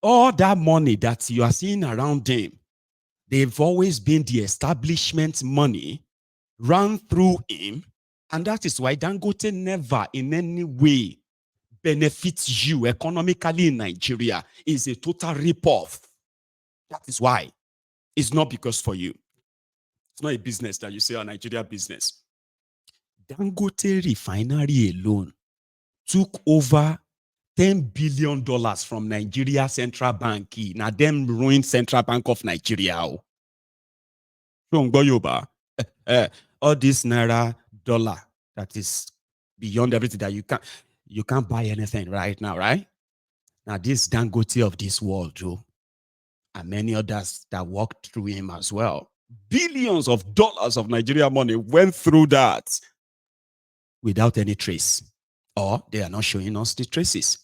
All that money that you are seeing around them, they've always been the establishment money run through him. And that is why Dangote never in any way benefits you economically in Nigeria. Is a total rip-off. That is why. It's not because for you. It's not a business that you say a Nigeria business. Dangote refinery alone took over $10 billion from Nigeria Central Bank. Now them ruined Central Bank of Nigeria. All this naira dollar that is beyond everything that you can't buy anything right now, right? Now this Dangote of this world, Joe, and many others that walked through him as well. Billions of dollars of Nigeria money went through that without any trace, or they are not showing us the traces.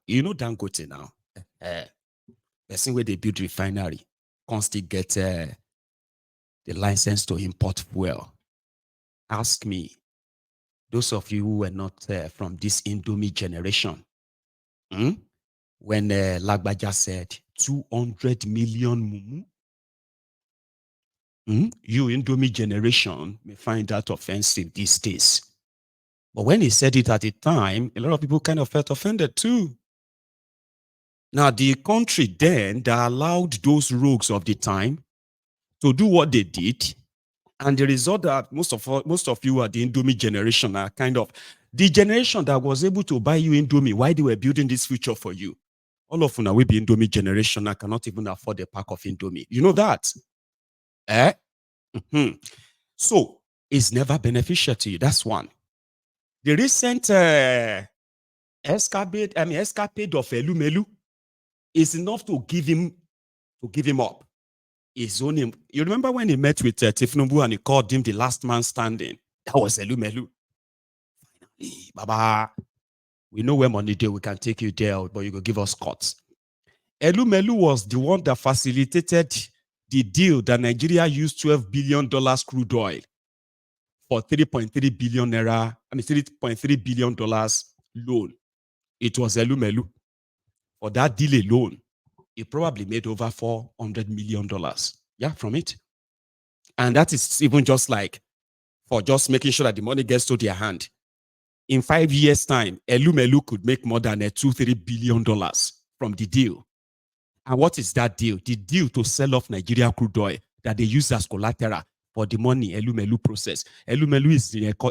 You know Dangote now, the same way they build refinery, constantly get the license to import fuel. Ask me, those of you who were not from this Indomie generation, when Lagbaja said 200 million mumu, you Indomie generation may find that offensive these days. But when he said it at the time, a lot of people kind of felt offended too. Now, the country then that allowed those rogues of the time to do what they did, and the result that most of you are the Indomie generation are kind of the generation that was able to buy you Indomie while they were building this future for you. All of you will be Indomie generation. I cannot even afford a pack of Indomie. You know that? So it's never beneficial to you. That's one. The recent escapade of Elumelu is enough to give him up. His own. You remember when he met with Tifnubu and he called him the last man standing? That was Elumelu. Finally, Baba, we know where money day we can take you there, but you go give us cuts. Elumelu was the one that facilitated the deal that Nigeria used $12 billion crude oil for 3.3 billion naira, $3.3 billion loan. It was Elumelu. For that deal alone, he probably made over $400 million. Yeah, from it. And that is even just like for just making sure that the money gets to their hand. In 5 years' time, Elumelu could make more than $2-3 billion from the deal. And what is that deal? The deal to sell off Nigeria crude oil that they use as collateral for the money Elumelu process. Elumelu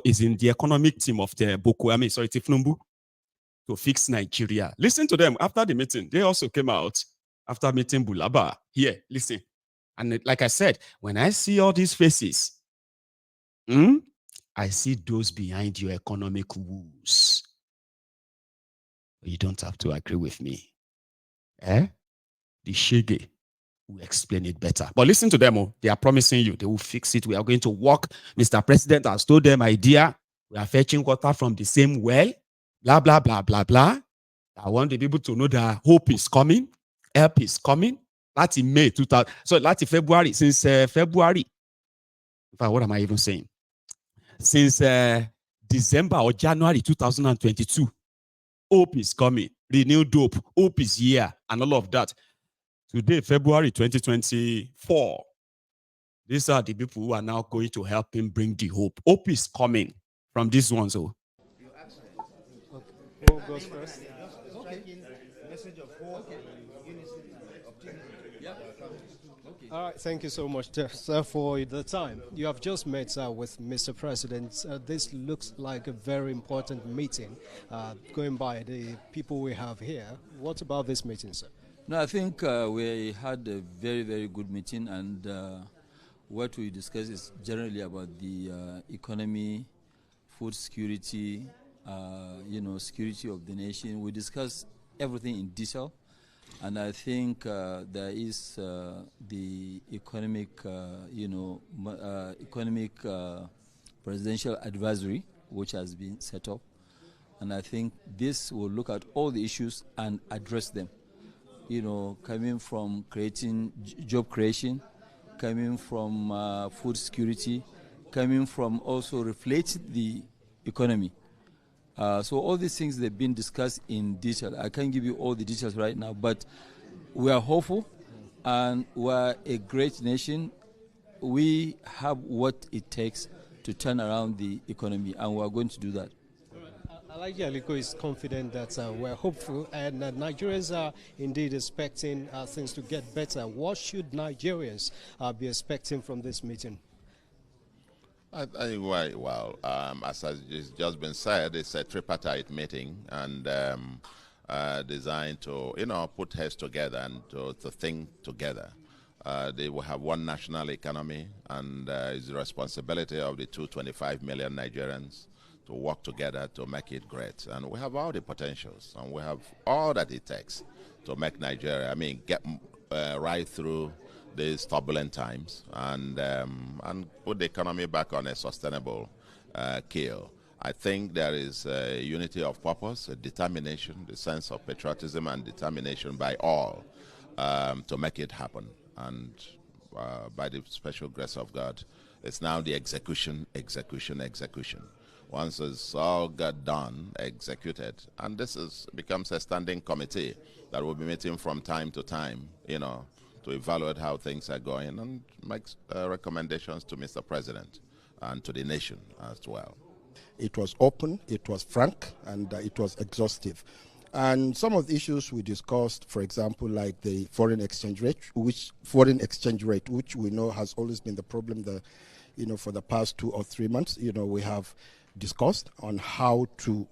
is in the economic team of the Tifnumbu to fix Nigeria. Listen to them after the meeting. They also came out after meeting Bulaba. Here, listen. And like I said, when I see all these faces, I see those behind your economic woes. You don't have to agree with me. The Shege will explain it better. But listen to them. They are promising you they will fix it. We are going to work. Mr. President has told them idea. We are fetching water from the same well. Blah, blah, blah, blah, blah. I want the people to know that hope is coming. Help is coming. That's in May 2000. So that's in February. Since February. In fact, what am I even saying? Since December or January 2022. Hope is coming. Renewed hope. Hope is here. And all of that. Today, February 2024, these are the people who are now going to help him bring the hope. Hope is coming from these ones. Who goes first? Okay. Message of hope, All right, thank you so much, sir, for the time. You have just met with Mr. President. This looks like a very important meeting, going by the people we have here. What about this meeting, sir? No, I think we had a very, very good meeting, and what we discussed is generally about the economy, food security, security of the nation. We discussed everything in detail, and I think there is the economic, presidential advisory which has been set up, and I think this will look at all the issues and address them. Coming from creating job creation, coming from food security, coming from also reflating the economy. So all these things, they've been discussed in detail. I can't give you all the details right now, but we are hopeful, and we're a great nation. We have what it takes to turn around the economy, and we're going to do that. Alhaji Aliko is confident that we're hopeful, and Nigerians are indeed expecting things to get better. What should Nigerians be expecting from this meeting? I think, well, as has just been said, it's a tripartite meeting, and designed to, put heads together and to think together. They will have one national economy, and it's the responsibility of the 225 million Nigerians to work together to make it great. And we have all the potentials, and we have all that it takes to make Nigeria, get right through these turbulent times, and put the economy back on a sustainable keel. I think there is a unity of purpose, a determination, the sense of patriotism and determination by all to make it happen. And by the special grace of God, it's now the execution. Once it's all got done, executed, and this becomes a standing committee that will be meeting from time to time, to evaluate how things are going and make recommendations to Mr. President and to the nation as well. It was open, it was frank, and it was exhaustive. And some of the issues we discussed, for example, like the foreign exchange rate, which we know has always been the problem, for the past 2 or 3 months. We have discussed on how to,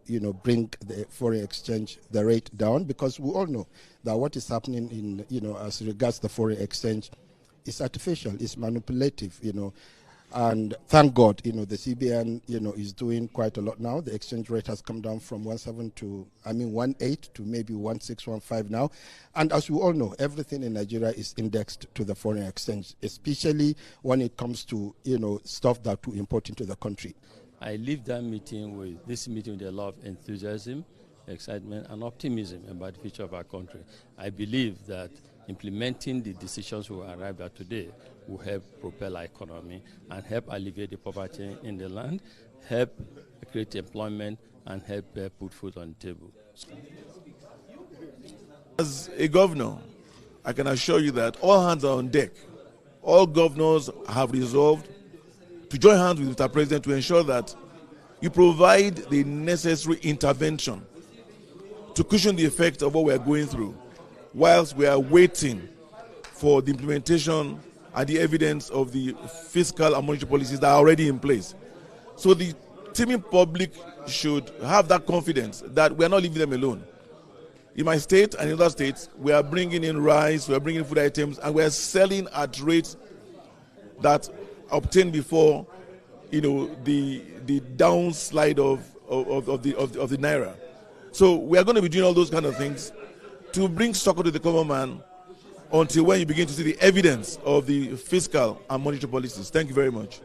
bring the foreign exchange, the rate down, because we all know that what is happening in, as regards the foreign exchange is artificial, is manipulative, And thank God, the CBN, is doing quite a lot now. The exchange rate has come down from 1.8 to maybe 1.615 now. And as we all know, everything in Nigeria is indexed to the foreign exchange, especially when it comes to, stuff that we import into the country. I leave this meeting with a lot of enthusiasm, excitement, and optimism about the future of our country. I believe that implementing the decisions we arrived at today will help propel our economy and help alleviate the poverty in the land, help create employment, and help put food on the table. As a governor, I can assure you that all hands are on deck. All governors have resolved to join hands with Mr. President to ensure that you provide the necessary intervention to cushion the effect of what we are going through, whilst we are waiting for the implementation and the evidence of the fiscal and monetary policies that are already in place. So the teeming public should have that confidence that we are not leaving them alone. In my state and in other states, we are bringing in rice, we are bringing in food items, and we are selling at rates that obtained before, the downslide of the naira. So we are going to be doing all those kind of things to bring succor to the common man until when you begin to see the evidence of the fiscal and monetary policies. Thank you very much.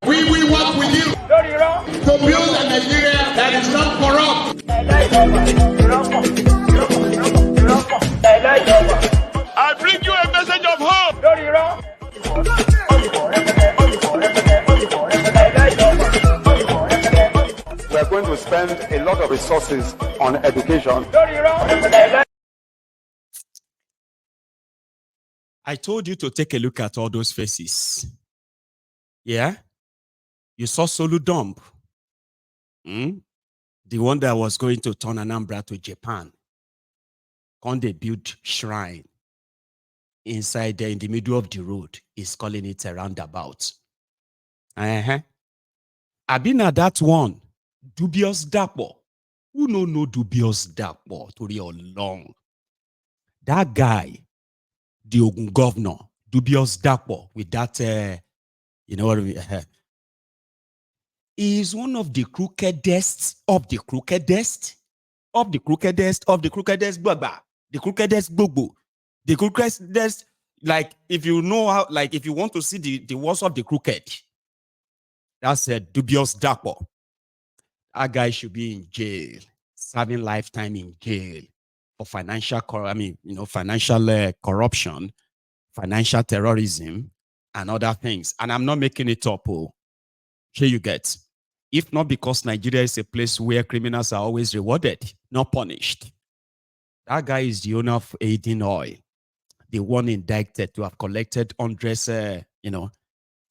We will work with you to build a Nigeria that is not corrupt. I bring you a message of hope. We are going to spend a lot of resources on education. I told you to take a look at all those faces. Yeah? You saw Solu Dump. The one that was going to turn Anambra to Japan. They built shrine inside there in the middle of the road. Is calling it a roundabout. Abina, that one. Dubious Dapo. Who no dubious Dapo to real long? That guy, the Ogun governor, dubious Dapo, with that, he is one of the crookedest of the crookedest of the crookedest of the crookedest baba, the crookedest bobo, the crookedest. Like, if you know how, like, if you want to see the worst of the crooked, that's a dubious Dapo. That guy should be in jail, serving lifetime in jail for financial corruption, financial terrorism, and other things. And I'm not making it up. Here you get. if not because Nigeria is a place where criminals are always rewarded, not punished. That guy is the owner of Aiding Oil, the one indicted to have collected hundreds,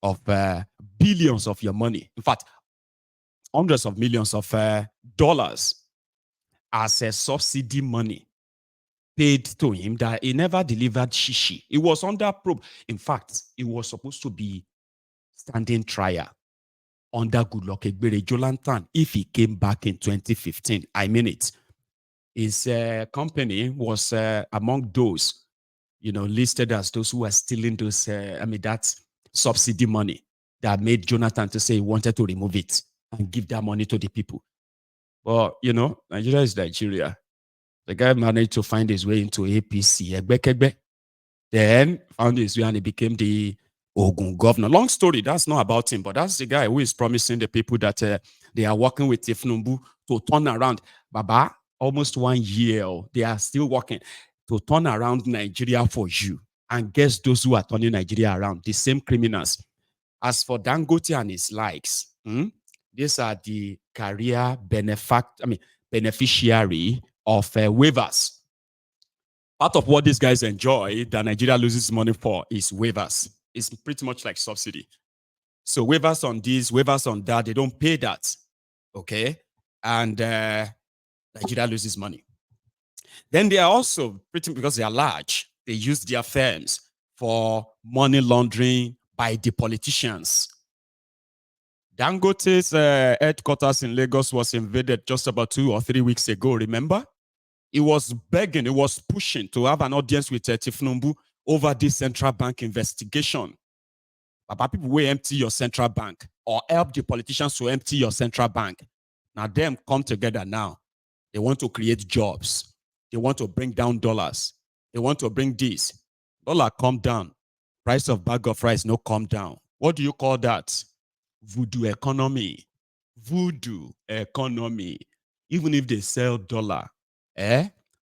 of billions of your money. In fact, hundreds of millions of dollars as a subsidy money paid to him that he never delivered shishi. It was under probe. In fact, it was supposed to be standing trial under Goodluck Egbere Jolantan if he came back in 2015. I mean it. His company was among those, listed as those who were stealing those, that subsidy money that made Jonathan to say he wanted to remove it and give that money to the people. But, Nigeria is Nigeria. The guy managed to find his way into APC, Egbekegbe. Then found his way and he became the Ogun governor. Long story, that's not about him, but that's the guy who is promising the people that they are working with Tifnumbu to turn around. Baba, almost 1 year, they are still working to turn around Nigeria for you. And guess those who are turning Nigeria around? The same criminals. As for Dangote and his likes, these are the career beneficiary of waivers. Part of what these guys enjoy that Nigeria loses money for is waivers. It's pretty much like subsidy. So waivers on this, waivers on that, they don't pay that. Okay? And Nigeria loses money. Then they are also, because they are large, they use their firms for money laundering by the politicians. Dangote's headquarters in Lagos was invaded just about 2 or 3 weeks ago, remember? He was begging, he was pushing to have an audience with Tifnumbu over this central bank investigation. About people will empty your central bank or help the politicians to empty your central bank. Now them come together now. They want to create jobs. They want to bring down dollars. They want to bring this. Dollar come down. Price of bag of rice no come down. What do you call that? Voodoo economy. Voodoo economy. Even if they sell dollar,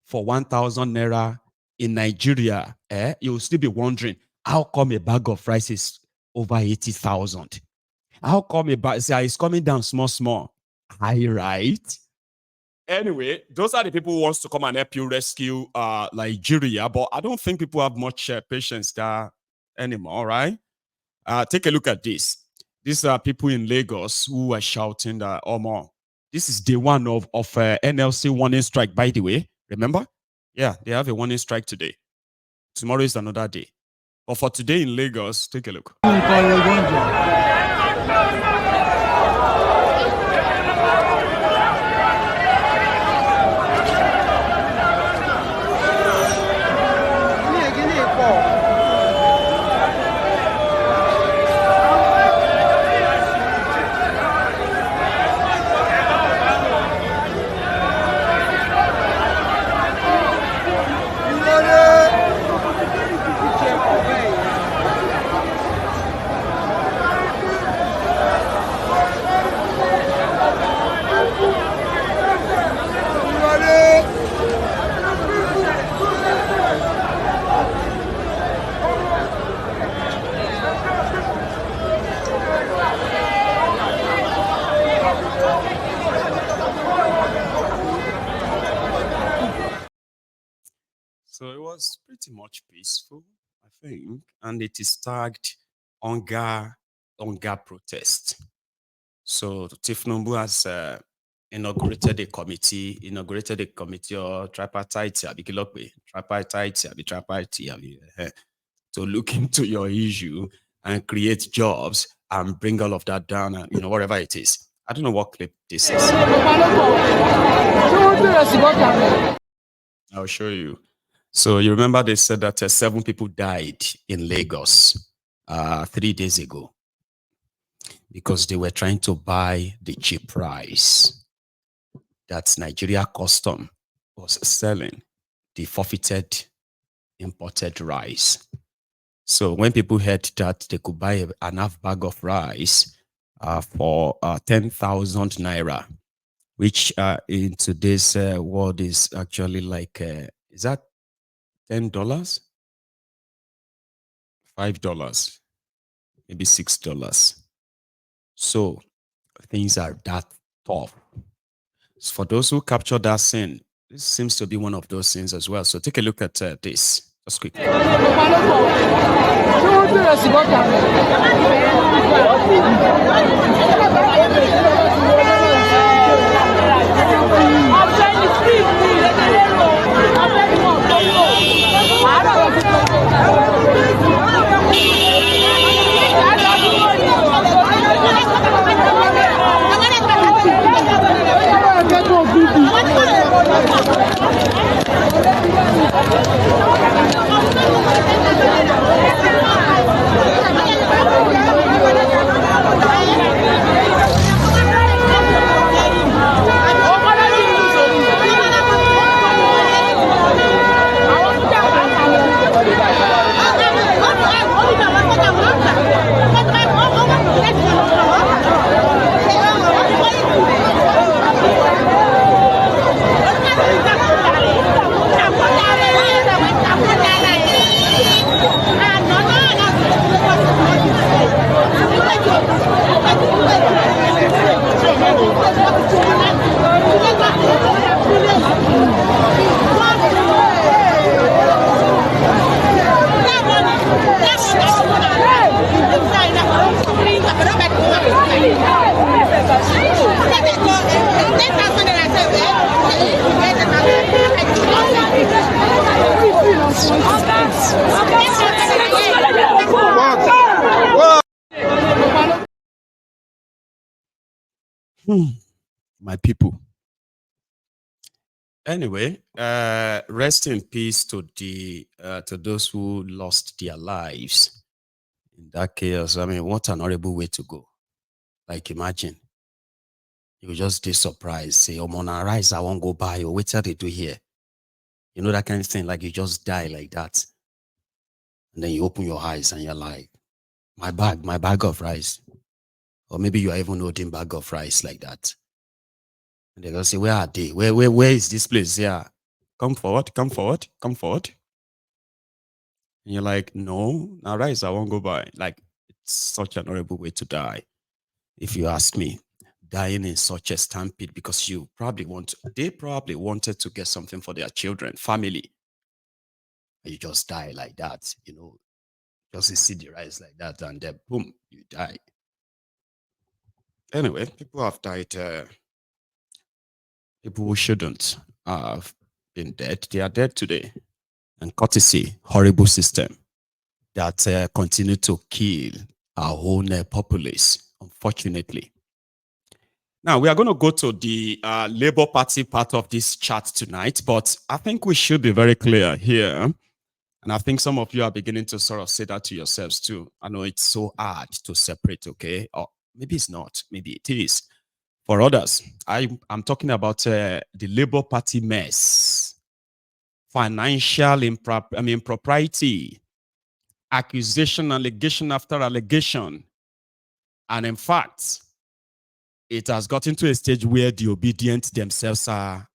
for 1,000 naira in Nigeria, you'll still be wondering, how come a bag of rice is over 80,000? How come a bag is coming down small? High, right? Anyway, those are the people who wants to come and help you rescue Nigeria, but I don't think people have much patience there anymore, right? Take a look at this. These are people in Lagos who are shouting that, oh, more. This is day one of NLC warning strike, by the way. Remember? Yeah, they have a warning strike today. Tomorrow is another day. But for today in Lagos, take a look. So it was pretty much peaceful, I think, and it is tagged hunger protest. So Tifnumbu has inaugurated a committee or tripartite, to look into your issue and create jobs and bring all of that down, and whatever it is. I don't know what clip this is. I'll show you. So you remember they said that 7 people died in Lagos 3 days ago because they were trying to buy the cheap rice that Nigeria Custom was selling, the forfeited imported rice. So when people heard that they could buy an half bag of rice for 10,000 naira, which in today's world is actually like, is that $10? $5? Maybe $6. So things are that tough. So for those who captured that scene, this seems to be one of those scenes as well. So take a look at this just quickly. My people. Anyway, rest in peace to those who lost their lives in that chaos. I mean, what an horrible way to go. Like, imagine you just be surprised, say, "Oh, man, rise, I won't go by," or "What they do here?" You know, that kind of thing. Like, you just die like that, and then you open your eyes and you're like, my bag of rice," or maybe you are even holding bag of rice like that. And they're gonna say, "Where are they? Where is this place? Yeah, come forward, come forward, come forward." And you're like, "No, now rise, I won't go by." Like, it's such an horrible way to die, if you ask me. Dying in such a stampede because they probably wanted to get something for their children, family. And you just die like that, you know, just see the rise like that, and then boom, you die. Anyway, people have died. People who shouldn't have been dead, they are dead today. And courtesy, horrible system that continue to kill our own populace, unfortunately. Now, we are going to go to the Labour Party part of this chat tonight, but I think we should be very clear here. And I think some of you are beginning to sort of say that to yourselves too. I know it's so hard to separate, okay? Or maybe it's not, maybe it is. For others, I'm talking about the Labour Party mess, financial impropriety, accusation, allegation after allegation. And in fact, it has gotten to a stage where the Obidients themselves are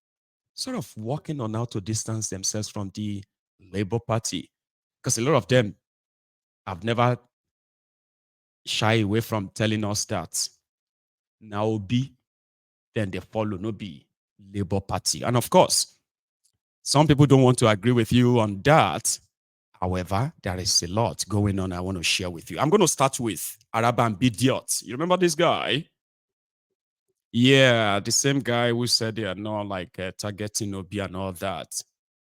sort of working on how to distance themselves from the Labour Party. Because a lot of them have never shy away from telling us that now Obi, then they follow, no be Labour Party. And of course, some people don't want to agree with you on that. However, there is a lot going on I want to share with you. I'm going to start with Obidients. You remember this guy? Yeah, the same guy who said they are not like targeting Obi and all that.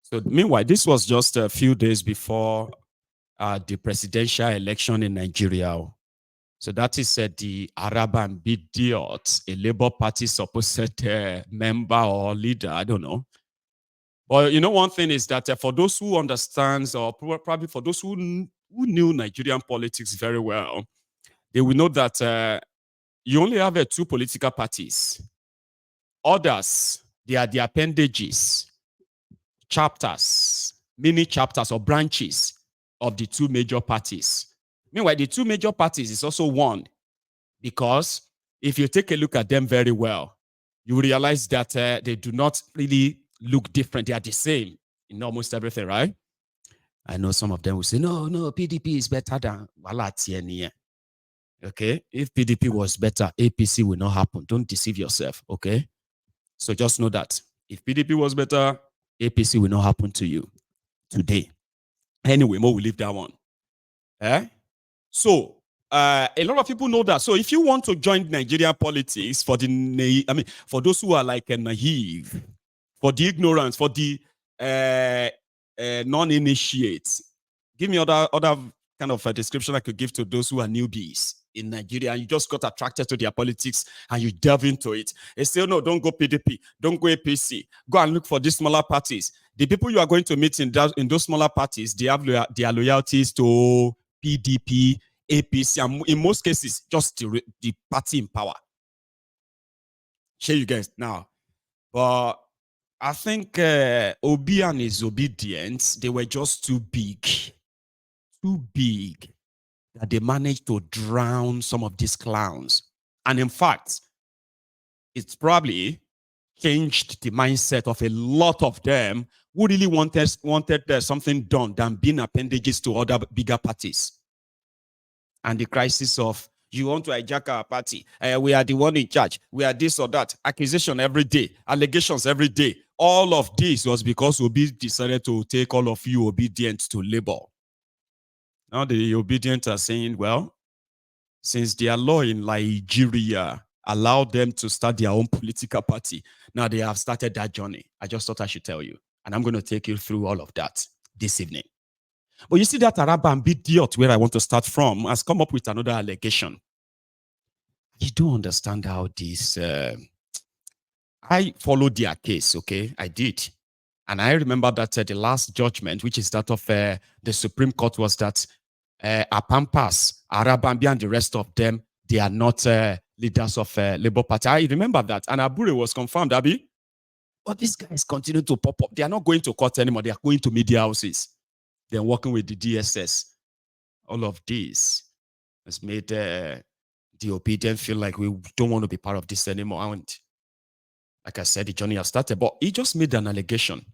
So meanwhile, this was just a few days before the presidential election in Nigeria. So that is the Obidients, a Labour Party supposed member or leader, I don't know. But you know, one thing is that for those who understands, or probably for those who knew Nigerian politics very well, they will know that you only have two political parties. Others, they are the appendages, chapters, mini chapters or branches of the two major parties. Meanwhile, the two major parties is also one, because if you take a look at them very well, you realize that they do not really look different. They are the same in almost everything, right? I know some of them will say, no, PDP is better than Walatienie. Okay? If PDP was better, APC will not happen. Don't deceive yourself, okay? So just know that if PDP was better, APC will not happen to you today. Anyway, more will leave that one. Eh? So a lot of people know that. So if you want to join Nigerian politics for for those who are like naive, for the ignorance, for the non-initiates, give me other kind of a description I could give to those who are newbies in Nigeria and you just got attracted to their politics and you delve into it. They say, no, don't go PDP, don't go APC, go and look for these smaller parties. The people you are going to meet in those smaller parties, they have their loyalties to PDP, APC, and in most cases, just the party in power. Share you guys now. But I think Obi and his Obedients, they were just too big that they managed to drown some of these clowns. And in fact, it's probably changed the mindset of a lot of them who really wanted something done than being appendages to other bigger parties. And the crisis of, you want to hijack our party, we are the one in charge, we are this or that, accusation every day, allegations every day. All of this was because Obi decided to take all of you Obedients to labor. Now the Obedients are saying, well, since their law in Nigeria allowed them to start their own political party, now they have started that journey. I just thought I should tell you. And I'm going to take you through all of that this evening. But you see that Araba Obidients, where I want to start from, has come up with another allegation. You don't understand how this... I followed their case, okay? I did. And I remember that the last judgment, which is that of the Supreme Court, was that Apampas, Arabambi, and the rest of them, they are not leaders of Labour Party. I remember that. And Abure was confirmed, Abi. But these guys continue to pop up. They are not going to court anymore. They are going to media houses. They're working with the DSS. All of this has made the Obedients feel like we don't want to be part of this anymore. And like I said, the journey has started. But he just made an allegation.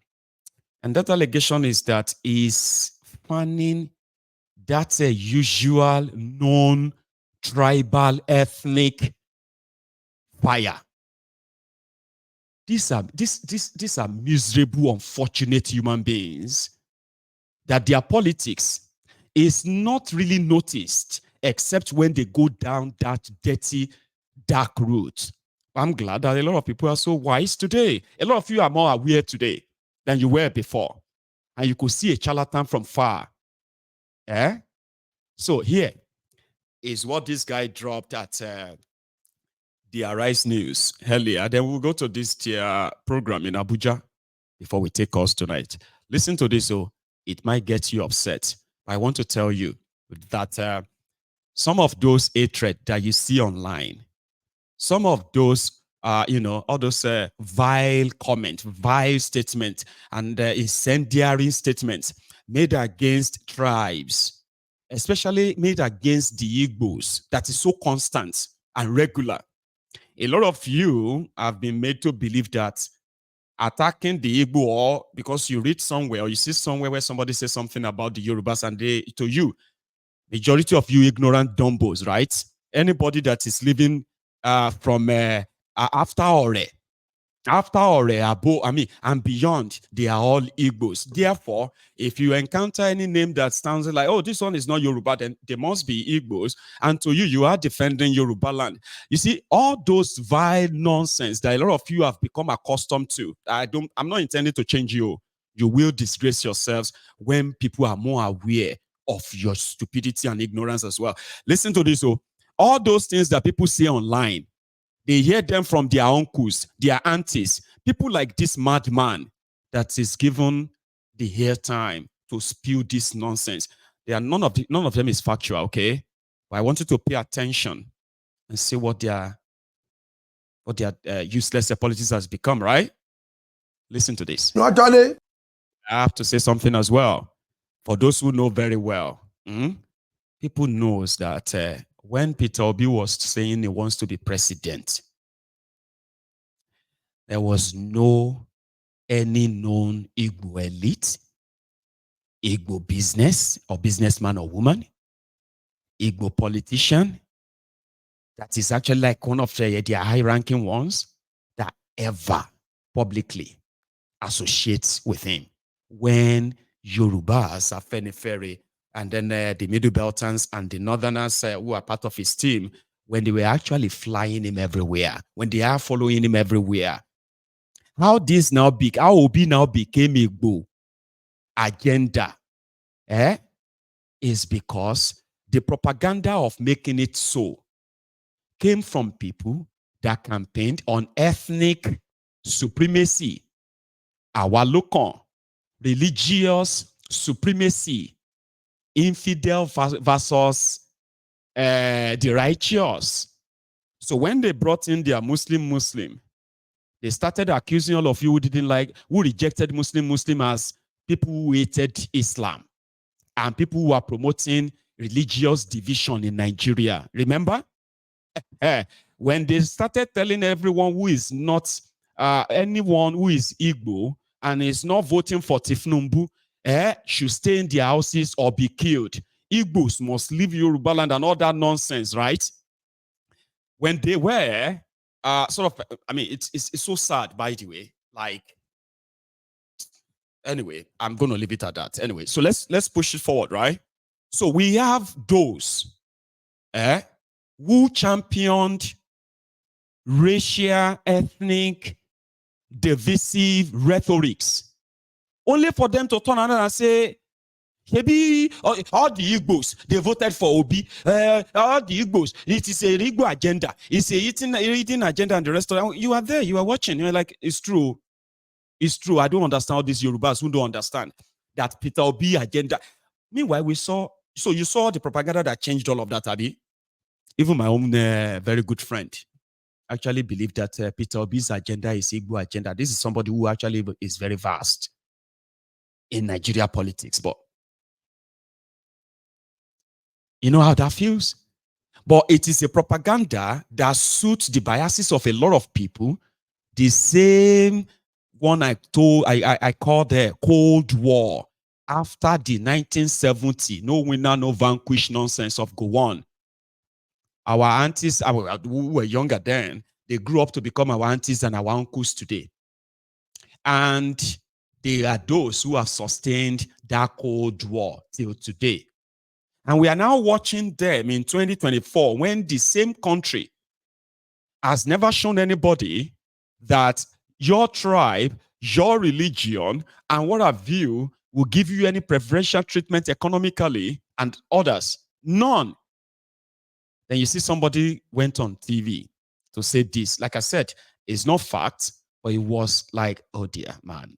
And that allegation is that he's fanning that usual known tribal ethnic fire. These are miserable, unfortunate human beings that their politics is not really noticed except when they go down that dirty, dark route. I'm glad that a lot of people are so wise today. A lot of you are more aware today than you were before. And you could see a charlatan from far. Eh? So here is what this guy dropped at the Arise News earlier. Then we'll go to this program in Abuja before we take us tonight. Listen to this, so it might get you upset. I want to tell you that some of those hatred that you see online, some of those, all those vile comments, vile statements, and incendiary statements made against tribes, especially made against the Igbos, that is so constant and regular. A lot of you have been made to believe that attacking the Igbo, or because you read somewhere or you see somewhere where somebody says something about the Yorubas and to you, majority of you ignorant dumbos, right? Anybody that is living from after Ore, and beyond, they are all Igbos. Therefore, if you encounter any name that sounds like, oh, this one is not Yoruba, then they must be Igbos. And to you, you are defending Yoruba land. You see, all those vile nonsense that a lot of you have become accustomed to. I'm not intending to change you. You will disgrace yourselves when people are more aware of your stupidity and ignorance as well. Listen to this. All those things that people say online, they hear them from their uncles, their aunties, people like this madman that is given the airtime to spew this nonsense. None of them is factual, okay? But I want you to pay attention and see what their useless apologies has become, right? Listen to this. No, actually, I have to say something as well. For those who know very well, people knows that when Peter Obi was saying he wants to be president, there was no any known Igbo elite, Igbo business or businessman or woman, Igbo politician, that is actually like one of their high-ranking ones that ever publicly associates with him. When Yorubas, Afenifere, and then the Middle Beltons and the Northerners who are part of his team, when they were actually flying him everywhere, when they are following him everywhere, how Obi now became Igbo agenda, is because the propaganda of making it so came from people that campaigned on ethnic supremacy, awalokon, religious supremacy, infidel versus the righteous. So when they brought in their Muslim, they started accusing all of you who rejected Muslim as people who hated Islam and people who are promoting religious division in Nigeria. Remember? When they started telling everyone who is not, anyone who is Igbo and is not voting for Tifnumbu, should stay in their houses or be killed. Igbos must leave Yoruba land and all that nonsense, right? When they were it's so sad, by the way. Like, anyway, I'm going to leave it at that. Anyway, so let's push it forward, right? So we have those who championed racial, ethnic, divisive rhetorics, only for them to turn around and say, maybe all the Igbos, they voted for Obi. All the Igbos, it is a Igbo agenda. It's a eating agenda and the rest of it. You are there, you are watching. You're like, it's true. It's true. I don't understand all these Yorubas who don't understand that Peter Obi agenda. Meanwhile, you saw the propaganda that changed all of that, Abi. Even my own very good friend actually believed that Peter Obi's agenda is Igbo agenda. This is somebody who actually is very vast in Nigeria politics, but you know how that feels? But it is a propaganda that suits the biases of a lot of people. The same one I call the Cold War. After the 1970, no winner, no vanquish nonsense of go on. Our aunties, who were younger then, they grew up to become our aunties and our uncles today. And they are those who have sustained that Cold War till today. And we are now watching them in 2024 when the same country has never shown anybody that your tribe, your religion, and what have you will give you any preferential treatment economically and others. None. Then you see somebody went on TV to say this. Like I said, it's not fact, but it was like, oh dear, man.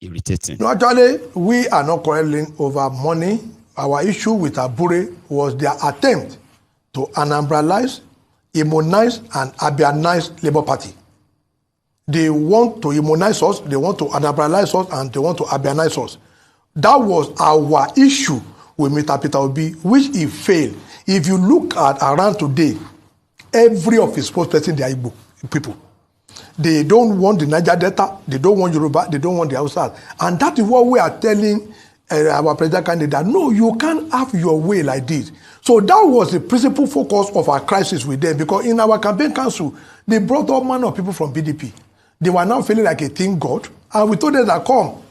Irritating. No, actually, we are not quarreling over money. Our issue with Abure was their attempt to Anambralize, Immonize, and Abianize Labour Party. They want to Immonize us, they want to Anambralize us, and they want to Abianize us. That was our issue with Mr. Peter Obi, which he failed. If you look at around today, every of his spokespersons, they are Igbo people. They don't want the Niger Delta, they don't want Yoruba, they don't want the Hausa. And that is what we are telling our president candidate, no, you can't have your way like this. So that was the principal focus of our crisis with them, because in our campaign council, they brought all manner of people from PDP. They were now feeling like a thing God, and we told them that, come,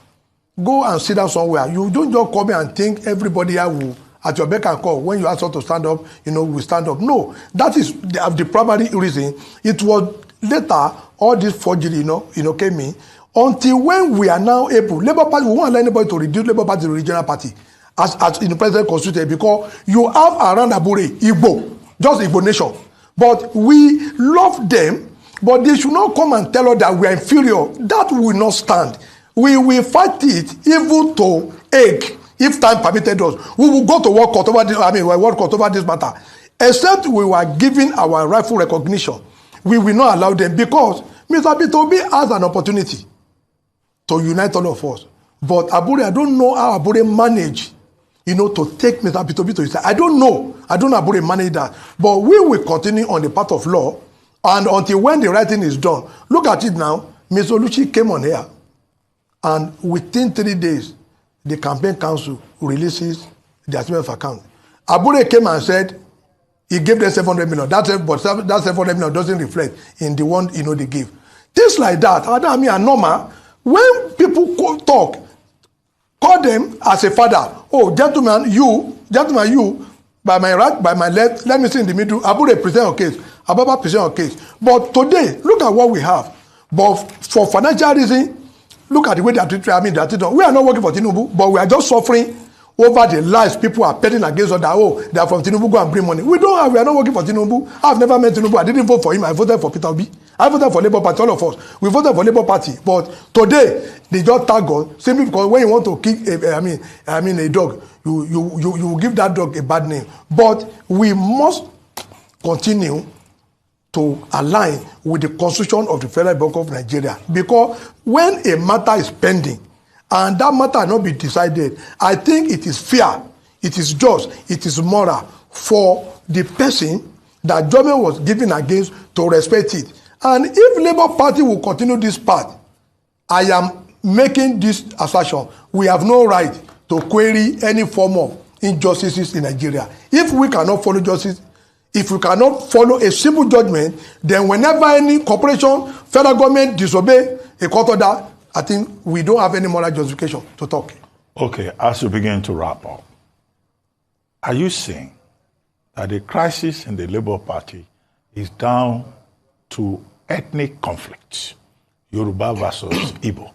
go and sit down somewhere. You don't just come here and think everybody here will, at your beck and call, when you ask us to stand up, we stand up. No, that is the primary reason. It was later, all this forgery, came in. Until when we are now able, Labour Party, we won't allow anybody to reduce Labour Party to the regional party as in the present constitution, because you have around Abure, Igbo, just Igbo nation. But we love them, but they should not come and tell us that we are inferior. That will not stand. We will fight it even to egg, if time permitted us. We will go to work court over this matter. Except we were giving our rightful recognition, we will not allow them, because Mr. Peter Obi has an opportunity to unite all of us. But Abure, I don't know how Abure managed, to take Mr. Peter Obi to his side. I don't know how Abure managed that. But we will continue on the path of law, and until when the right thing is done. Look at it now. Ms. Oluchi came on here, and within 3 days, the campaign council releases the statement of account. Abure came and said, He gave them 700 million. But that 700 million doesn't reflect in the one they give. Things like that, I mean, are normal. When people talk, call them as a father. Oh, gentleman, you, by my right, by my left, let me sit in the middle. Abure present your case. Ababa present your case. But today, look at what we have. But for financial reason, look at the way they are treated. I mean, they are treated. We are not working for Tinubu, but we are just suffering over the lies people are betting against us that, oh, they are from Tinubu, go and bring money. We are not working for Tinubu. I've never met Tinubu. I didn't vote for him. I voted for Peter Obi. I voted for Labour Party, all of us. We voted for Labour Party. But today, they just tag God simply because when you want to kick a dog, you give that dog a bad name. But we must continue to align with the constitution of the Federal Republic of Nigeria. Because when a matter is pending, and that matter not be decided, I think it is fair, it is just, it is moral for the person that judgment was given against to respect it. And if Labour Party will continue this path, I am making this assertion. We have no right to query any form of injustices in Nigeria. If we cannot follow justice, if we cannot follow a simple judgment, then whenever any corporation, federal government disobey a court order, I think we don't have any moral justification to talk. Okay, as we begin to wrap up, are you saying that the crisis in the Labour Party is down to ethnic conflicts, Yoruba versus Igbo?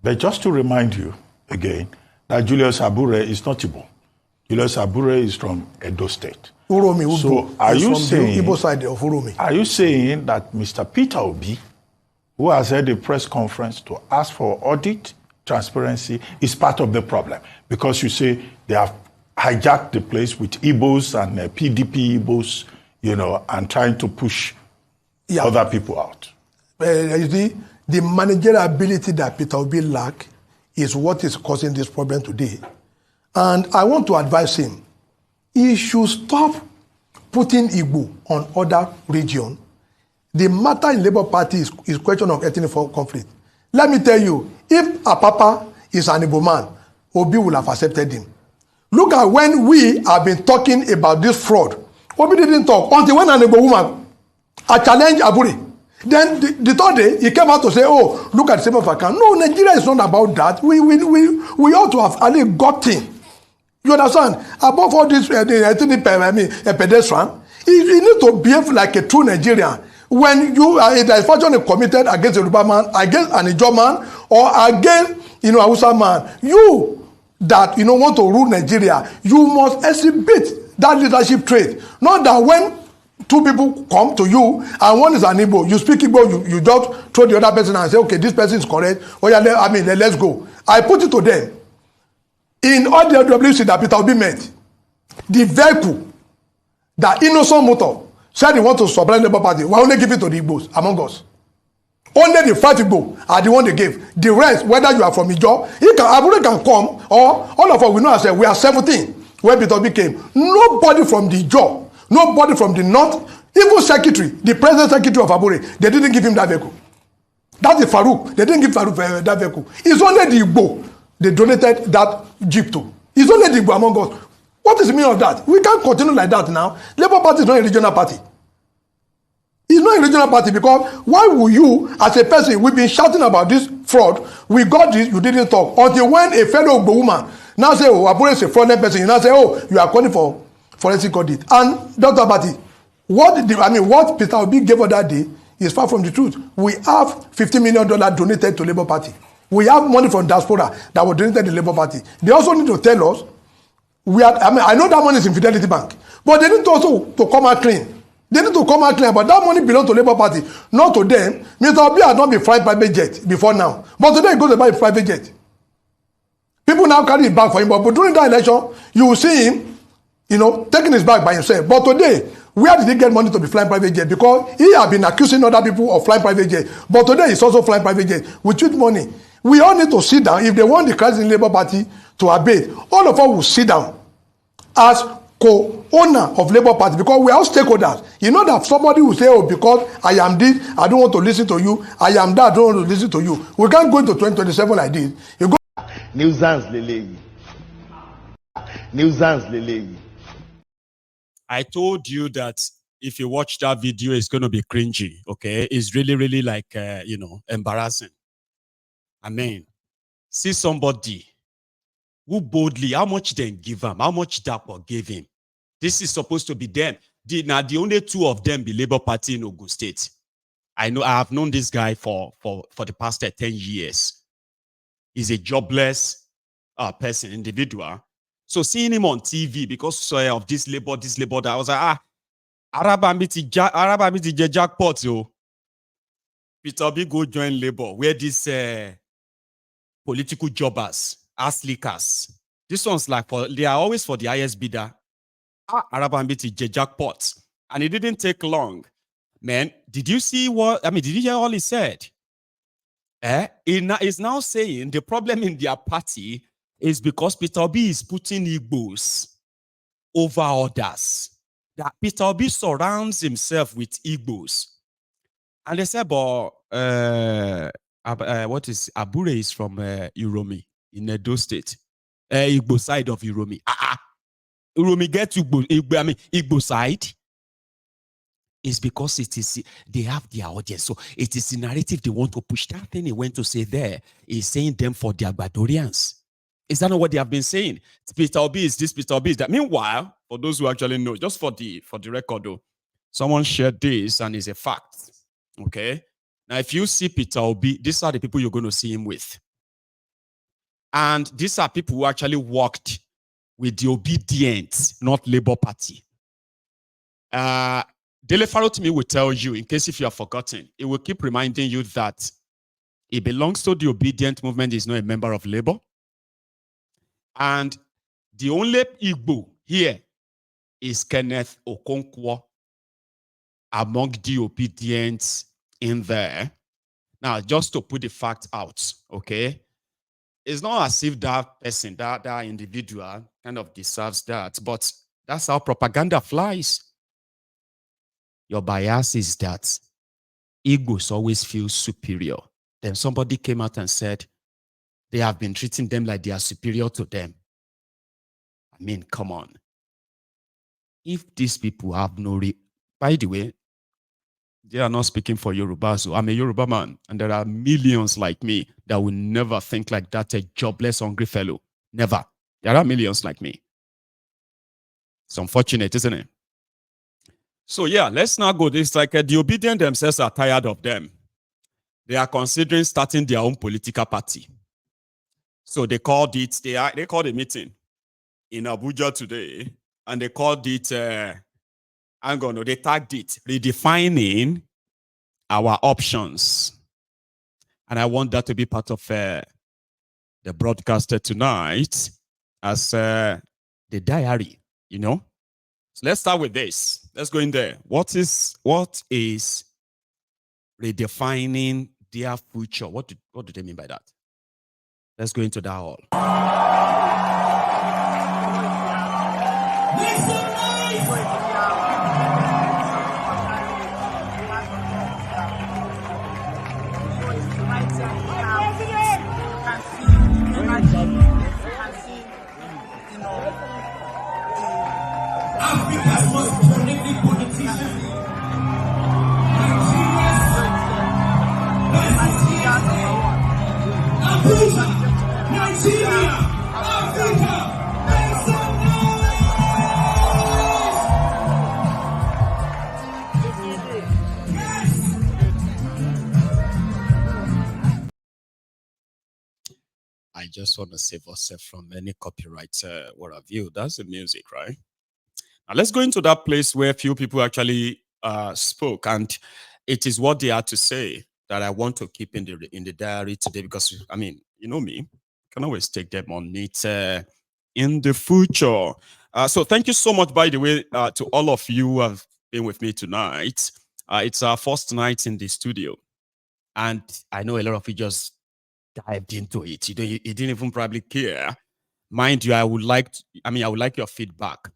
But just to remind you again that Julius Abure is not Igbo. Julius Abure is from Edo State. Uromi, so are you saying, Igbo side of Uromi. Are you saying that Mr. Peter Obi, who has held a press conference to ask for audit, transparency, is part of the problem? Because you say they have hijacked the place with Igbos and PDP Igbos, and trying to push other people out. You see, the managerial ability that Peter Obi lacks is what is causing this problem today. And I want to advise him. He should stop putting Igbo on other regions. The matter in Labour Party is question of ethnic conflict. Let me tell you, if Apapa is an Igbo man, Obi will have accepted him. Look at when we have been talking about this fraud. Obi didn't talk until when an Igbo woman challenged Abure. Then the third day, he came out to say, oh, look at the same of account. No, Nigeria is not about that. We ought to have only gotten. You understand? Above all this, pedestrian, you need to behave like a true Nigerian. When you are a fortune committed against a Yoruba man, against an Ijaw man, or against a Hausa man, you that want to rule Nigeria, you must exhibit that leadership trait. Not that when two people come to you and one is an Igbo, you speak Igbo, you just throw the other person and say, okay, this person is correct. Oh yeah, let's go. I put it to them. In all the WC that Peter Obi met, the vehicle, that innocent motor, said he want to supply the Labour Party. We only give it to the Igbos among us. Only the 5 Igbo are the one they gave. The rest, whether you are from Ijaw, Abure can come, or all of us, we know ourselves, we are 17 when Peter Obi came. Nobody from the Ijaw, nobody from the north, even secretary, the president secretary of Abure, they didn't give him that vehicle. That's the Farouk. They didn't give Farouk that vehicle. It's only the Igbo they donated that jeep to. It's only the Igbo among us. What is the meaning of that? We can't continue like that now. Labour Party is not a regional party. It's not a regional party because why would you, as a person, we've been shouting about this fraud, we got this, you didn't talk. Until when a fellow woman now say, oh, Abure is a fraudulent person, you now say, oh, you are calling for forensic audit. And Dr. Bati, what Peter Obi gave us that day is far from the truth. We have $50 million donated to Labour Party. We have money from diaspora that was donated to the Labour Party. They also need to tell us, I know that money is in Fidelity Bank, but they need to also to come out clean. They need to come out clean, but that money belongs to Labour Party, not to them. Mr. Obi has not been flying private jet before now, but today he goes to buy a private jet. People now carry it back for him, but during that election, you will see him, taking his bag by himself. But today, where did he get money to be flying private jet? Because he has been accusing other people of flying private jet, but today he's also flying private jet with cheap money. We all need to sit down. If they want the crisis in Labour Party to abate, all of us will sit down as co-owner of Labour Party because we are all stakeholders. You know that somebody will say, oh, because I am this, I don't want to listen to you. I am that, I don't want to listen to you. We can't go into 2027 like this. You go. Nuisance lele. I told you that if you watch that video, it's going to be cringy. Okay, it's really, really like embarrassing. I mean, see somebody who boldly, how much then give him, how much Dapo gave him. This is supposed to be them. Now the only two of them be Labour Party in Ogun State. I have known this guy for the past 10 years. He's a jobless person, individual. So seeing him on TV because of this labor, that I was like, Araba meet jackpot, yo. Peter Obi go join Labour, where these political jobbers, ass lickers. This one's like they are always for the highest bidder. Araba meet jackpot. And it didn't take long. Man, did you see did you hear all he said? He's now saying the problem in their party is because Peter Obi is putting Igbos over others. That Peter Obi surrounds himself with Igbos. And they said, but what is Abure is from Uromi in Edo State. Igbo side of Uromi. Uromi get Igbo side. Is because they have their audience. So it is the narrative they want to push. That thing he went to say there is saying them for the Agbadorians. Is that not what they have been saying? Peter Obi is this, Peter Obi is that. Meanwhile, for those who actually know, just for the record though, someone shared this and it's a fact. Okay. Now, if you see Peter Obi, these are the people you're going to see him with. And these are people who actually worked with the Obidients, not Labour Party. Dele Faro to me will tell you, in case if you have forgotten, it will keep reminding you that he belongs to the Obedient movement, is not a member of Labour. And the only Igbo here is Kenneth Okonkwo among the Obedients in there. Now, just to put the fact out, okay? It's not as if that person, that individual kind of deserves that, but that's how propaganda flies. Your bias is that Igbos always feel superior. Then somebody came out and said they have been treating them like they are superior to them. I mean, come on. If these people have no... By the way, they are not speaking for Yoruba, so I'm a Yoruba man, and there are millions like me that will never think like that, a jobless, hungry fellow. Never. There are millions like me. It's unfortunate, isn't it? So yeah, let's now go. It's like the Obedient themselves are tired of them. They are considering starting their own political party. So they called it, they called a meeting in Abuja today, and they called it, they tagged it, Redefining Our Options. And I want that to be part of the broadcast tonight as the diary, you know. So let's start with this. Let's go in there. What is redefining their future? What do they mean by that? Let's go into that all. Africa's most prolific politician. Abuja, Nigeria, Africa, I just want to save us from any copyright what have you. That's the music, right? Now let's go into that place where few people actually spoke, and it is what they had to say that I want to keep in the diary today, because I mean, you know me, I can always take them on it in the future. So thank you so much, by the way, to all of you who have been with me tonight. It's our first night in the studio, and I know a lot of you just dived into it. You didn't even probably care. Mind you, I would like your feedback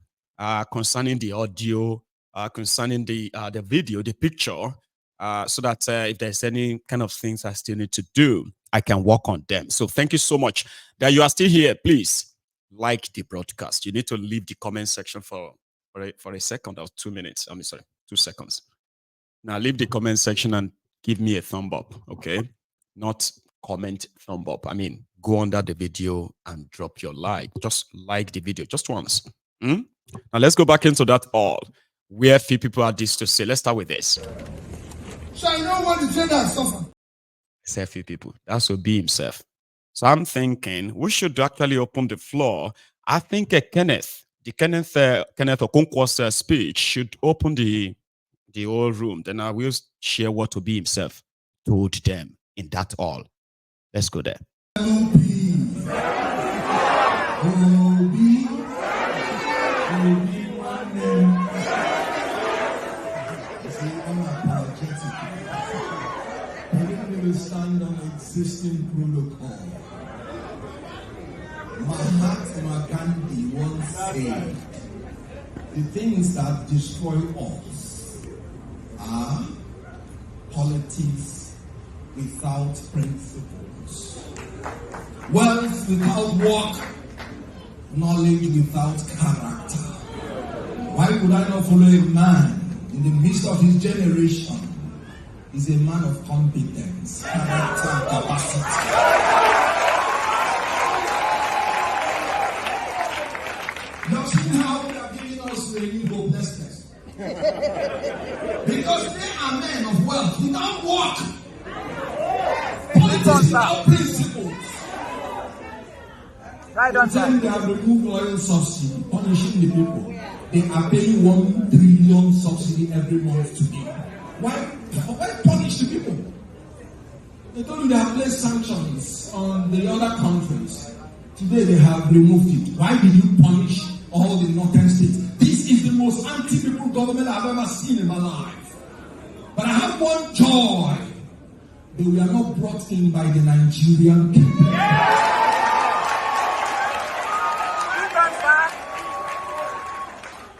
concerning the audio, concerning the video, the picture, so that if there's any kind of things I still need to do, I can work on them. So thank you so much that you are still here. Please like the broadcast. You need to leave the comment section for for a second or 2 minutes. 2 seconds. Now leave the comment section and give me a thumb up, okay? Not comment thumb up. I mean, go under the video and drop your like. Just like the video, just once. Now let's go back into that all. Where few people had this to say. Let's start with this. So I don't want to say that suffer. Say few people. That's Obi himself. So I'm thinking we should actually open the floor. I think Kenneth Okonkwo's speech should open the whole room. Then I will share what Obi himself told them in that all. Let's go there. Stand on existing protocol. Mahatma Gandhi once said, the things that destroy us are politics without principles, wealth without work, knowledge without character. Why would I not follow a man in the midst of his generation? He's a man of competence, character, and capacity. Now see how they are giving us renewed hopelessness. Because they are men of wealth without work. Politics without principles. Then they have removed oil subsidy, punishing the people. They are paying 1 trillion subsidy every month to me. Why punish the people? They told you they have placed sanctions on the other countries. Today they have removed it. Why did you punish all the northern states? This is the most anti-people government I've ever seen in my life. But I have one joy. They were not brought in by the Nigerian people.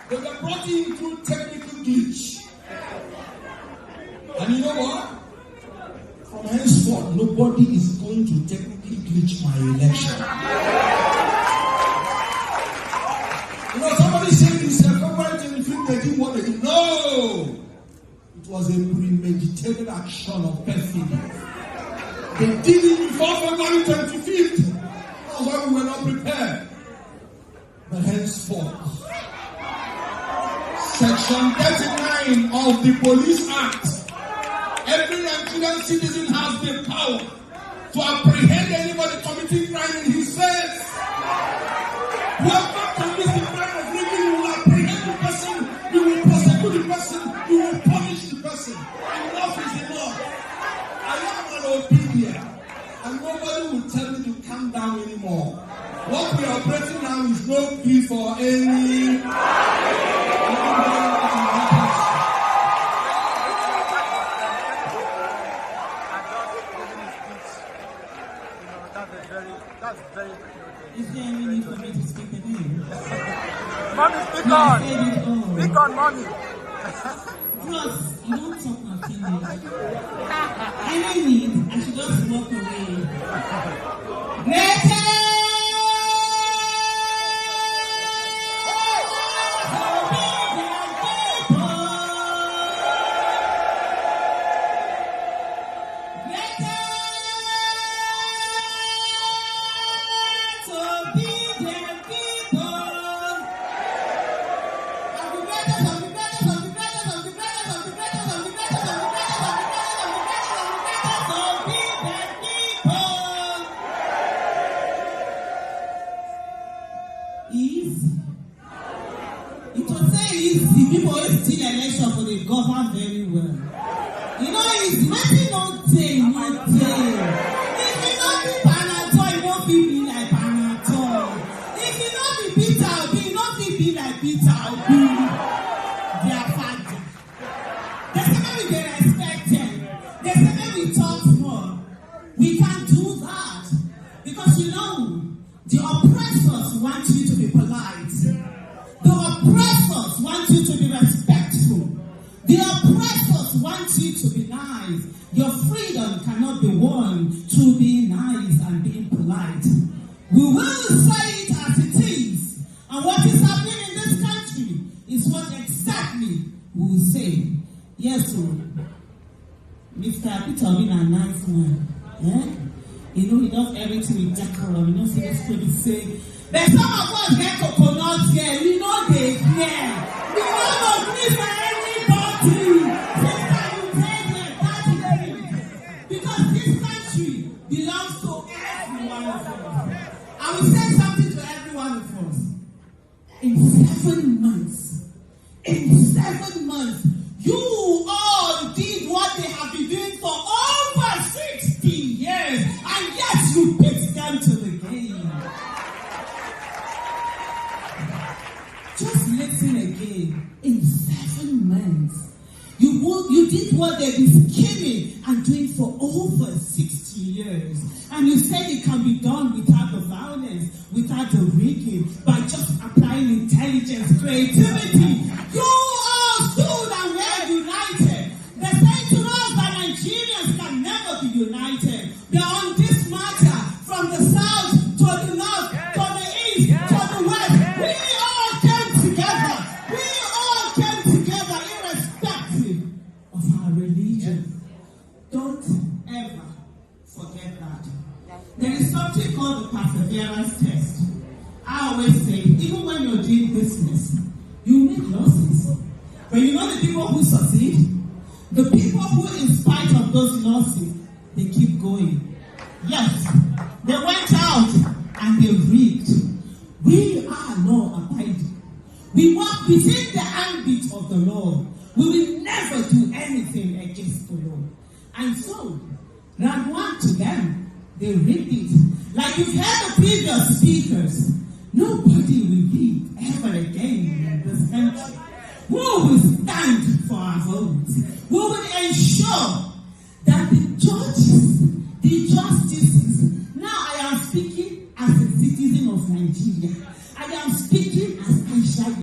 They were brought in through technical glitch. And you know what? From henceforth, nobody is going to technically glitch my election. You know, somebody said this, February 25th, they did what they did. No! It was a premeditated action of perfidy. They did it before February 25th. That's why we were not prepared. But henceforth, Section 39 of the Police Act, every Nigerian citizen has the power to apprehend anybody committing crime in his face. Whoever commits the crime of raping, you will apprehend the person, you will prosecute the person, you will punish the person. Enough is enough. I am an obedient, and nobody will tell me to calm down anymore. What we are operating now is no plea for any. Is there any need for me to speak again? Mommy, speak on! Speak on, mommy! Plus, you don't talk my opinion. Any need, I should just walk away. Greater! Govern very well. You know, it's making no day, no day. If you don't be Panator, you don't be like Panator. If you don't be Peter Obi, you don't be like Peter Obi. Their father. They say we be respected. They say we talk more. We can't do that. Because you know, the oppressors want you to be polite. The oppressors want you to be respectful. The oppressors want you to be nice. Your freedom cannot be won to be nice and being polite. We will say it as it is. And what is happening in this country is will say, yes, Mr. Peter being a nice man. Yeah? You know, he does everything with decorum. You know, so this could say, but some of us get coconuts here. We know they care. We don't agree for anybody. Sister, you take like that is it. Because this country belongs to every one of us. I will say something to every one of us. In 7 months, you all did what they have been doing for over 60 years, and yet you beat them to the game. Just listen again. In 7 months, you did what they've been scheming and doing for over 60 years. And you said it can be done without the violence, without the rigging, by just applying intelligence, creativity. You all stood and were united. They say to us that Nigerians can never be united. They're on this matter, from the south to the north, to the east, to the west. We all came together. We all came together irrespective of our religion. Don't ever forget that. There is something called the perseverance test. I always say, even when you're doing business, you make losses. But you know the people who succeed? The people who, in spite of those losses, they keep going. Yes, they went out and they rigged. We are law-abiding. We walk within the ambit of the law. We will never do anything against the law. And so, round one to them, they rigged it. Like you've heard the previous speakers, nobody will be ever again in this country. We will stand for our votes. We will ensure that the judges, the justices, now I am speaking as a citizen of Nigeria. I am speaking as I shall